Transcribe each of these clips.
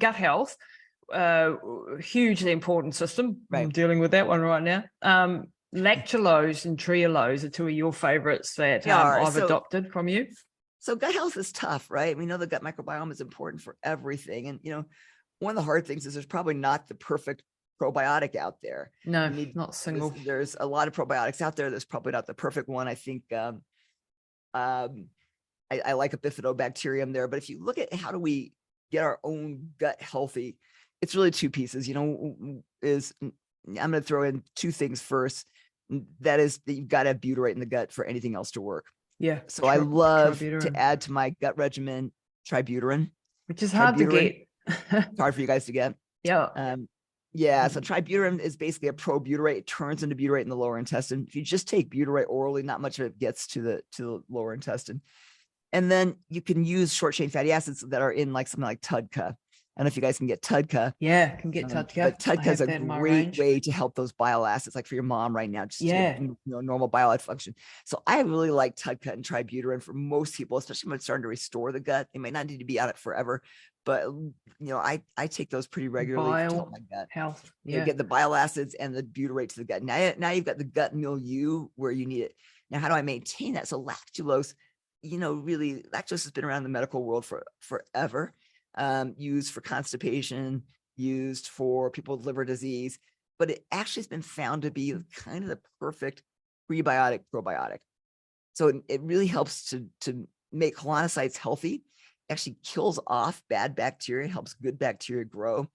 gut health, hugely important system. Right. I'm dealing with that one right now. Lactulose and trehalose are two of your favorites that I've adopted from you. So gut health is tough, right? We know the gut microbiome is important for everything. And, one of the hard things is there's probably not the perfect probiotic out there. No, not single. There's a lot of probiotics out there. There's probably not the perfect one. I think I like a bifidobacterium there. But if you look at how do we get our own gut healthy, it's really two pieces, I'm going to throw in two things first. That is that you've got to have butyrate in the gut for anything else to work. Yeah. So I love to add to my gut regimen tributyrin, which is hard to get. It's hard for you guys to get. Yeah. So tributyrin is basically a probutyrate. It turns into butyrate in the lower intestine. If you just take butyrate orally, not much of it gets to the lower intestine. And then you can use short chain fatty acids that are in like something like TUDCA. I don't know if you guys can get TUDCA. Yeah, can get TUDCA. But TUDCA is a great way to help those bile acids, like for your mom right now, just normal bile function. So I really like TUDCA and tributyrin for most people, especially when it's starting to restore the gut. They might not need to be on it forever, but I take those pretty regularly to help my gut health. You get the bile acids and the butyrate to the gut. Now you've got the gut milieu where you need it. Now, how do I maintain that? So lactulose, really lactulose has been around the medical world for forever. Used for constipation, used for people with liver disease, but it actually has been found to be kind of the perfect prebiotic probiotic. So it really helps to make colonocytes healthy. It actually kills off bad bacteria, helps good bacteria grow.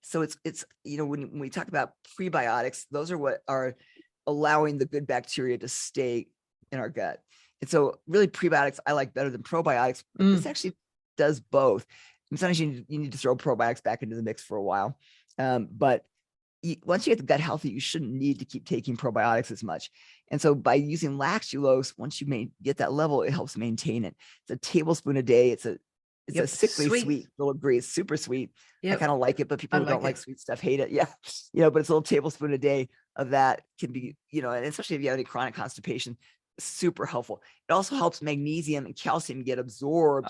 So it's when we talk about prebiotics, those are what are allowing the good bacteria to stay in our gut. And so really prebiotics I like better than probiotics, but this actually does both. Sometimes you need to throw probiotics back into the mix for a while. But once you get the gut healthy, you shouldn't need to keep taking probiotics as much. And so by using lactulose, once you get that level, it helps maintain it. It's a tablespoon a day. It's a sickly sweet little agree. It's super sweet. Yep. I kind of like it, but people who don't like sweet stuff hate it. Yeah. But it's a little tablespoon a day of that can be, and especially if you have any chronic constipation, super helpful. It also helps magnesium and calcium get absorbed.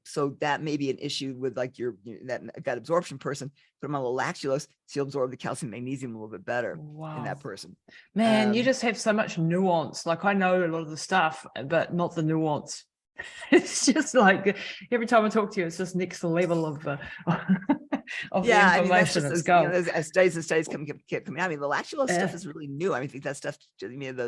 So that may be an issue with like that gut absorption person. Put them on a little lactulose, so you'll absorb the calcium and magnesium a little bit better in that person. Man, you just have so much nuance. Like I know a lot of the stuff, but not the nuance. It's just like every time I talk to you, it's just next level of the information that's going. As studies and studies keep coming out. I mean, the lactulose stuff is really new. I think that stuff,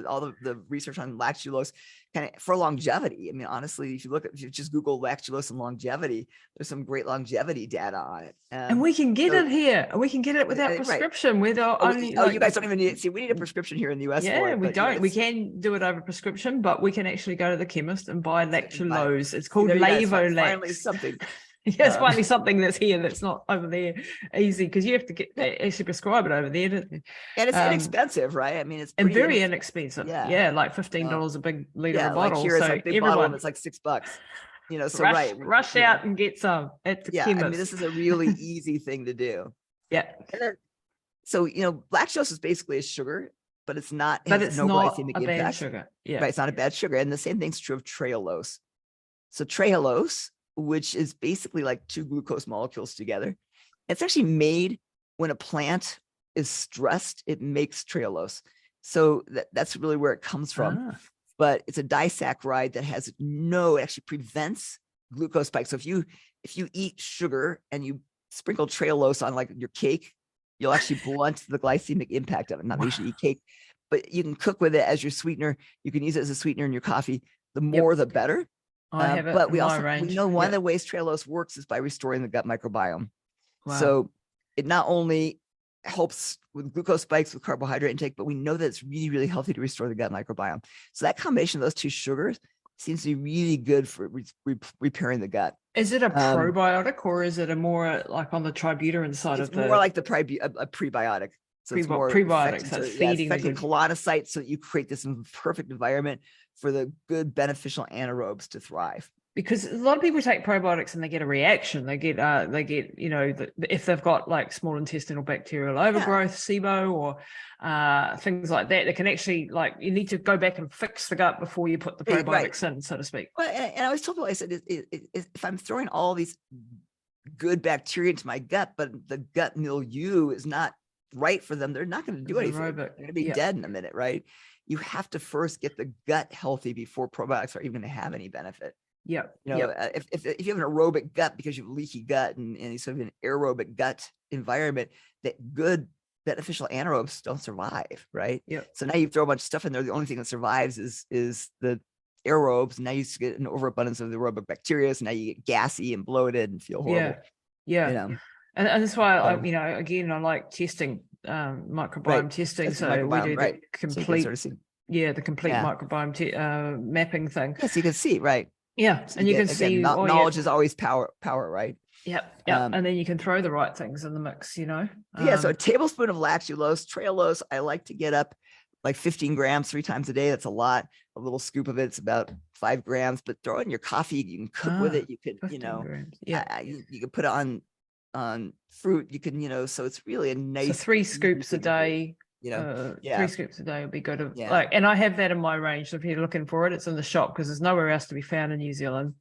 all the research on lactulose kind of for longevity. I mean, honestly, if you just Google lactulose and longevity, there's some great longevity data on it. And we can get it here. We can get it without prescription. Right. You guys don't even need it. See, we need a prescription here in the US. Yeah, we don't. We can do it over prescription, but we can actually go to the chemist and buy lactulose. It's called Lavolax. Finally something. Yeah, it's finally something that's here that's not over there easy, because you have to actually prescribe it over there. And it's inexpensive, right? I mean, it's very inexpensive. Yeah, like $15 a big liter of bottle. Like here it's like big bottle and it's like $6. Rush out and get some at the chemist. I mean, this is a really easy thing to do. Yeah. So lactose is basically a sugar, but it's not. But it's no not glycemic a bad impact. sugar. Yeah, right. It's not a bad sugar, and the same thing's true of trehalose. So trehalose, which is basically like two glucose molecules together, it's actually made when a plant is stressed. It makes trehalose. So that's really where it comes from. But it's a disaccharide that has it actually prevents glucose spikes. So if you eat sugar and you sprinkle trehalose on like your cake, you'll actually blunt the glycemic impact of it. Not that you should eat cake, but you can cook with it as your sweetener. You can use it as a sweetener in your coffee. The more, the better. But we know one of the ways trehalose works is by restoring the gut microbiome. Wow. So it not only helps with glucose spikes with carbohydrate intake, but we know that it's really, really healthy to restore the gut microbiome. So that combination of those two sugars seems to be really good for repairing the gut. Is it a probiotic or is it a more like on the tributyrin side of the? It's more like a prebiotic. So it's more prebiotics. So it's feeding the colonocytes, so that you create this perfect environment for the good beneficial anaerobes to thrive. Because a lot of people take probiotics and they get a reaction. They get if they've got like small intestinal bacterial overgrowth, SIBO, or things like that, they can actually you need to go back and fix the gut before you put the probiotics in, so to speak. Well, and I always told people, I said, if I'm throwing all these good bacteria into my gut, but the gut milieu is not right for them, they're not going to do anything. Aerobic. They're going to be dead in a minute, right? You have to first get the gut healthy before probiotics are even going to have any benefit. Yeah. You know, if you have an aerobic gut because you have leaky gut and you sort of an aerobic gut environment, that good beneficial anaerobes don't survive, right? Yeah. So now you throw a bunch of stuff in there. The only thing that survives is the aerobes. Now you get an overabundance of the aerobic bacteria. So now you get gassy and bloated and feel horrible. Yeah. You know? And that's why I, you know, again, I like testing, microbiome testing. That's so microbiome, we do the complete, the complete microbiome mapping thing. Yes, you can see, right? Yeah, So and you can again, see knowledge is always power, right? Yep. And then you can throw the right things in the mix, you know. So a tablespoon of lactulose, trehalose, I like to get up like 15 grams 3 times a day. That's a lot. A little scoop of it's about 5 grams, but throw it in your coffee. You can cook with it. You could, you know, you could put it on fruit. You can, you know, so it's really a nice. So 3 scoops a day. You know, 3 scoops a day would be good. Like, and I have that in my range. So if you're looking for it, it's in the shop because there's nowhere else to be found in New Zealand.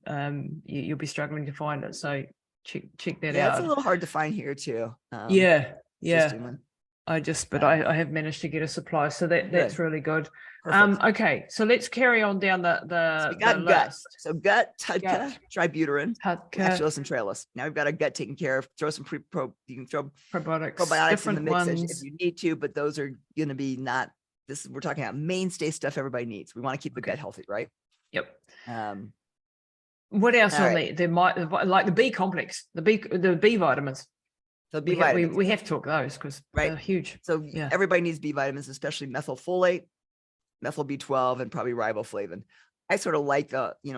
You'll be struggling to find it. So check that out. It's a little hard to find here too. I have managed to get a supply, so that's really good. Okay, so let's carry on down the so we got gut list. So gut, TUDCA, tributylin, lactulose, and trehalose. Now we've got our gut taken care of. Throw some you can throw probiotics in the mix if you need to, but those are going to be not. We're talking about mainstay stuff everybody needs. We want to keep the gut healthy, right? Yep. What else on there might, like the B complex, the B vitamins. So B vitamins. We have to talk those because they're huge. So everybody needs B vitamins, especially methylfolate, methyl B12, and probably riboflavin. I sort of like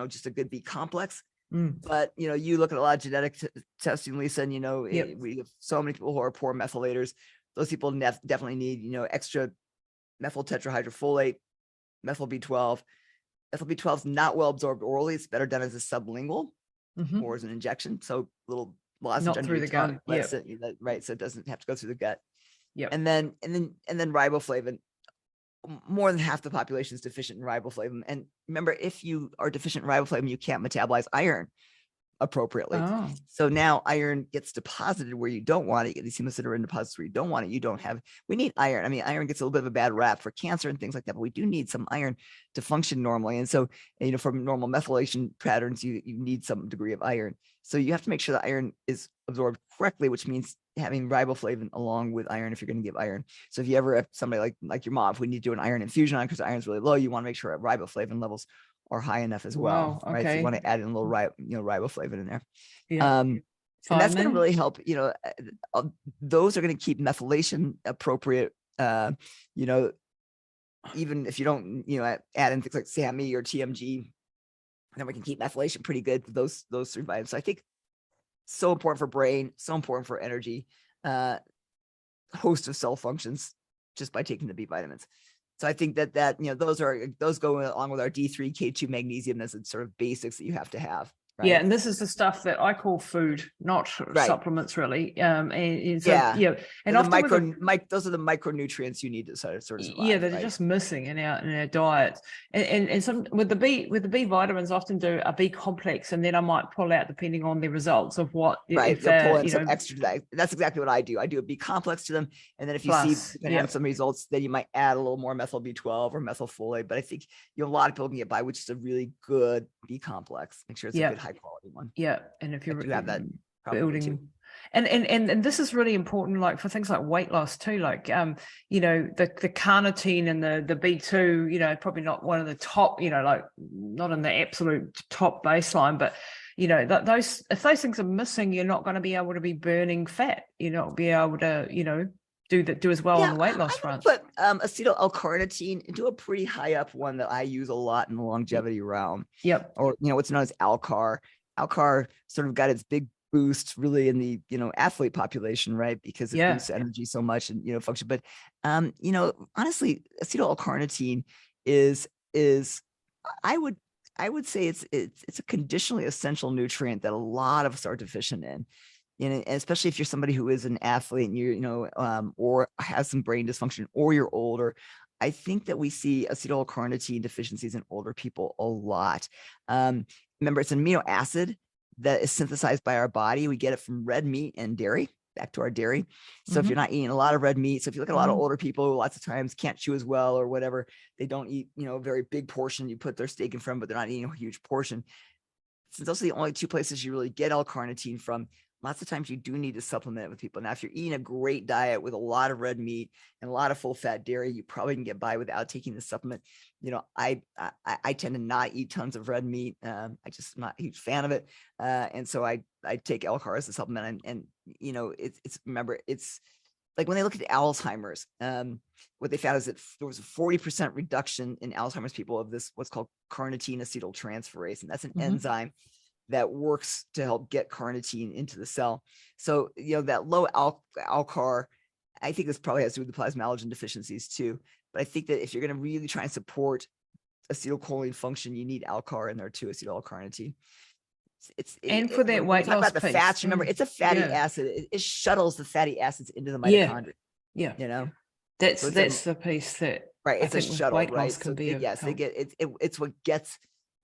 just a good B complex. But you look at a lot of genetic testing, Lisa, and we have so many people who are poor methylators. Those people definitely need extra methyl tetrahydrofolate, methyl B12. Methyl B12 is not well absorbed orally. It's better done as a sublingual or as an injection. So little lozenge not under through your the tongue, gut, right? So it doesn't have to go through the gut. Yeah, and then riboflavin. More than half the population is deficient in riboflavin. And remember, if you are deficient in riboflavin, you can't metabolize iron appropriately. So now iron gets deposited where you don't want it. You get these hemosiderin deposits where you don't want it. We need iron. I mean, iron gets a little bit of a bad rap for cancer and things like that, but we do need some iron to function normally. And so, from normal methylation patterns, you need some degree of iron. So you have to make sure the iron is absorbed correctly, which means having riboflavin along with iron if you're going to give iron. So if you ever have somebody like your mom, if we need to do an iron infusion on because the iron's really low, you want to make sure riboflavin levels are high enough as well. Wow, okay. Right. So you want to add in a little riboflavin in there. Yeah. And that's going to really help, those are going to keep methylation appropriate, even if you don't, add in things like SAMe or TMG, then we can keep methylation pretty good with those 3 vitamins. So I think so important for brain, so important for energy, host of cell functions just by taking the B vitamins. So I think that those go along with our D3, K2 magnesium as sort of basics that you have to have. Right? Yeah, and this is the stuff that I call food, not supplements, really. And often those are the micronutrients you need to sort of survive. Yeah, they're just missing in our diet. And some with the B vitamins, often do a B complex, and then I might pull out depending on the results of what. Right, you'll pull in some extra. That's exactly what I do. I do a B complex to them, and then if you see some results, then you might add a little more methyl B12 or methylfolate. But I think a lot of people can get by with just a really good B complex. Make sure it's a good high quality one. Yeah, and if you have that building, and this is really important, like for things like weight loss too, like the carnitine and the B2, probably not one of the top, like not in the absolute top baseline, but if those things are missing, you're not going to be able to be burning fat. You're not be able to do as well on the weight loss front. Put acetyl L-carnitine into a pretty high up one that I use a lot in the longevity realm. Yep. Or what's known as LCAR. LCAR sort of got its big boost really in the athlete population, right? Because it boosts energy so much and function. But honestly, acetyl L-carnitine is I would say it's a conditionally essential nutrient that a lot of us are deficient in. And especially if you're somebody who is an athlete and you're, or has some brain dysfunction, or you're older, I think that we see acetyl L-carnitine deficiencies in older people a lot. Remember, it's an amino acid that is synthesized by our body. We get it from red meat and dairy, back to our dairy. So if you're not eating a lot of red meat, so if you look at a lot of older people who lots of times can't chew as well or whatever, they don't eat, a very big portion. You put their steak in front, but they're not eating a huge portion. Since those are the only two places you really get L-carnitine from, lots of times you do need to supplement it with people. Now, if you're eating a great diet with a lot of red meat and a lot of full fat dairy, you probably can get by without taking the supplement. I tend to not eat tons of red meat. I just am not a huge fan of it. And so I take L-car as a supplement. And remember, it's like when they look at Alzheimer's, what they found is that there was a 40% reduction in Alzheimer's people of this, what's called carnitine acetyltransferase. And that's an enzyme that works to help get carnitine into the cell. So, that low Alcar, I think this probably has to do with the plasmalogen deficiencies too. But I think that if you're going to really try and support acetylcholine function, you need Alcar in there too, acetyl L-carnitine. And for that weight loss about the fats, remember, it's a fatty acid. It shuttles the fatty acids into the mitochondria. That's the piece that right. It's a shuttle, weight right? loss can be it's what gets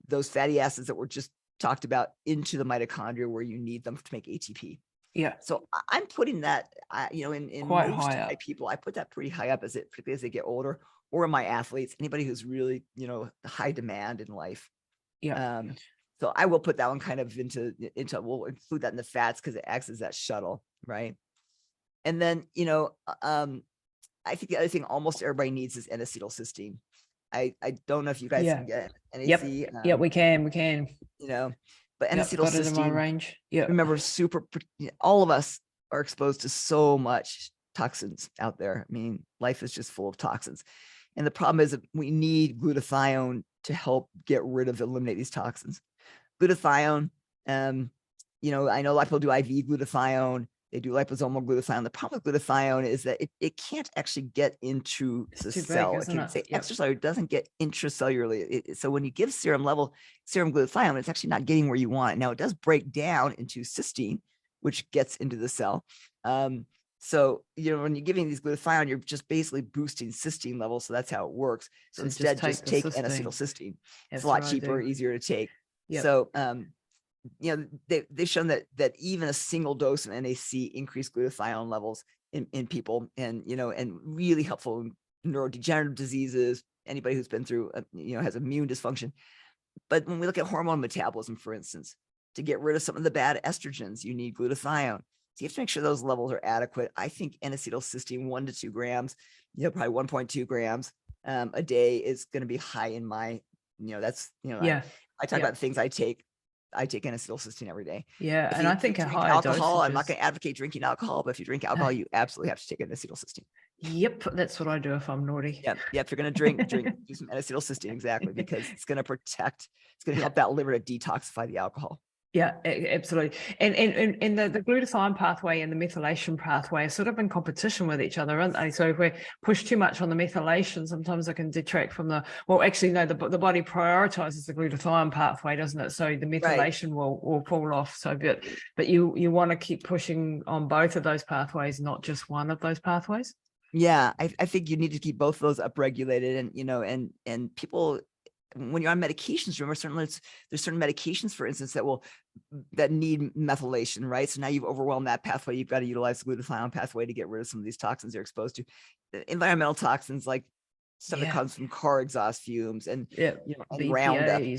those fatty acids that were just talked about into the mitochondria where you need them to make ATP. Yeah. So I'm putting that, in quite most high of my up. people, I put that pretty high up particularly as they get older, or my athletes, anybody who's really, high demand in life. Yeah. So I will put that one kind of into we'll include that in the fats because it acts as that shuttle, right? And then, I think the other thing almost everybody needs is N-acetylcysteine. I don't know if you guys can get NAC. Yep, we can. But N-acetylcysteine, in my range. Yeah. Remember, all of us are exposed to so much toxins out there. I mean, life is just full of toxins. And the problem is that we need glutathione to help eliminate these toxins. Glutathione, I know a lot of people do IV glutathione. They do liposomal glutathione. The problem with glutathione is that it can't actually get into the cell. It can say extracellular, it doesn't get intracellularly. So when you give serum glutathione, it's actually not getting where you want it. Now, it does break down into cysteine, which gets into the cell. So, when you're giving these glutathione, you're just basically boosting cysteine levels. So that's how it works. So instead, just take N-acetylcysteine. It's a lot cheaper, easier to take. Yep. So, they've shown that even a single dose of NAC increased glutathione levels in people, and really helpful in neurodegenerative diseases. Anybody who's been through, has immune dysfunction. But when we look at hormone metabolism, for instance, to get rid of some of the bad estrogens, you need glutathione. So you have to make sure those levels are adequate. I think N-acetylcysteine 1 to 2 grams, probably 1.2 grams a day is going to be high in my, I talk about things I take. I take N-acetylcysteine every day. Yeah, and I think a high alcohol. dosages. I'm not going to advocate drinking alcohol, but if you drink alcohol, you absolutely have to take N-acetylcysteine. Yep, that's what I do if I'm naughty. Yep. If you're going to drink, do some N-acetylcysteine, exactly, because it's going to help that liver to detoxify the alcohol. Yeah, absolutely. And the glutathione pathway and the methylation pathway are sort of in competition with each other, aren't they? So if we push too much on the methylation, sometimes it can detract from the body prioritizes the glutathione pathway, doesn't it? So the methylation will fall off. So but you want to keep pushing on both of those pathways, not just one of those pathways. Yeah, I think you need to keep both of those upregulated, and people, when you're on medications, remember, there's certain medications, for instance, that need methylation, right? So now you've overwhelmed that pathway. You've got to utilize the glutathione pathway to get rid of some of these toxins they're exposed to. Environmental toxins like stuff that comes from car exhaust fumes and and Roundup, the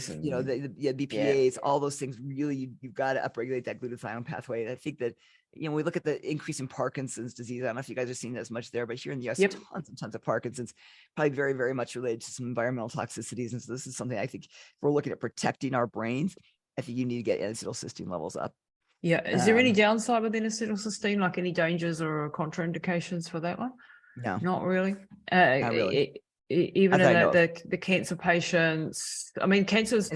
BPAs, all those things. Really, you've got to upregulate that glutathione pathway. And I think that we look at the increase in Parkinson's disease. I don't know if you guys are seeing as much there, but here in the US, tons and tons of Parkinson's, probably very, very much related to some environmental toxicities. And so this is something I think if we're looking at protecting our brains, I think you need to get N-acetylcysteine levels up. Yeah. Is there any downside with N-acetylcysteine, like any dangers or contraindications for that one? No, not really. Not really. Even in the cancer patients, I mean, cancer's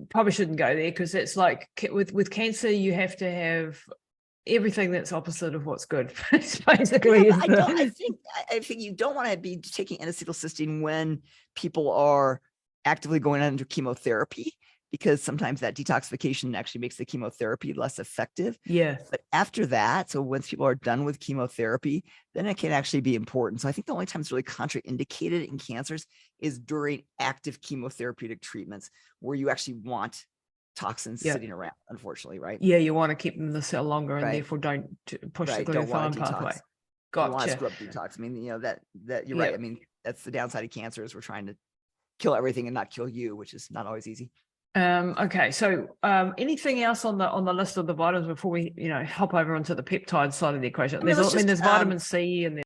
probably shouldn't go there, because it's like with cancer, you have to have everything that's opposite of what's good. Basically, I think you don't want to be taking N-acetylcysteine when people are actively going under chemotherapy, because sometimes that detoxification actually makes the chemotherapy less effective. Yeah. But after that, so once people are done with chemotherapy, then it can actually be important. So I think the only time it's really contraindicated in cancers is during active chemotherapeutic treatments, where you actually want toxins Yeah. sitting around, unfortunately, right? Yeah, you want to keep them in the cell longer and Right. therefore don't push the Right. Don't want glutathione to pathway. detox. Don't want to Gotcha. screw up detox. I mean, you know, that you're Yeah. right. I mean, that's the downside of cancer is we're trying to kill everything and not kill you, which is not always easy. Okay, so anything else on the list of the vitamins before we hop over onto the peptide side of the equation? I mean, There's let's there's just, vitamin C and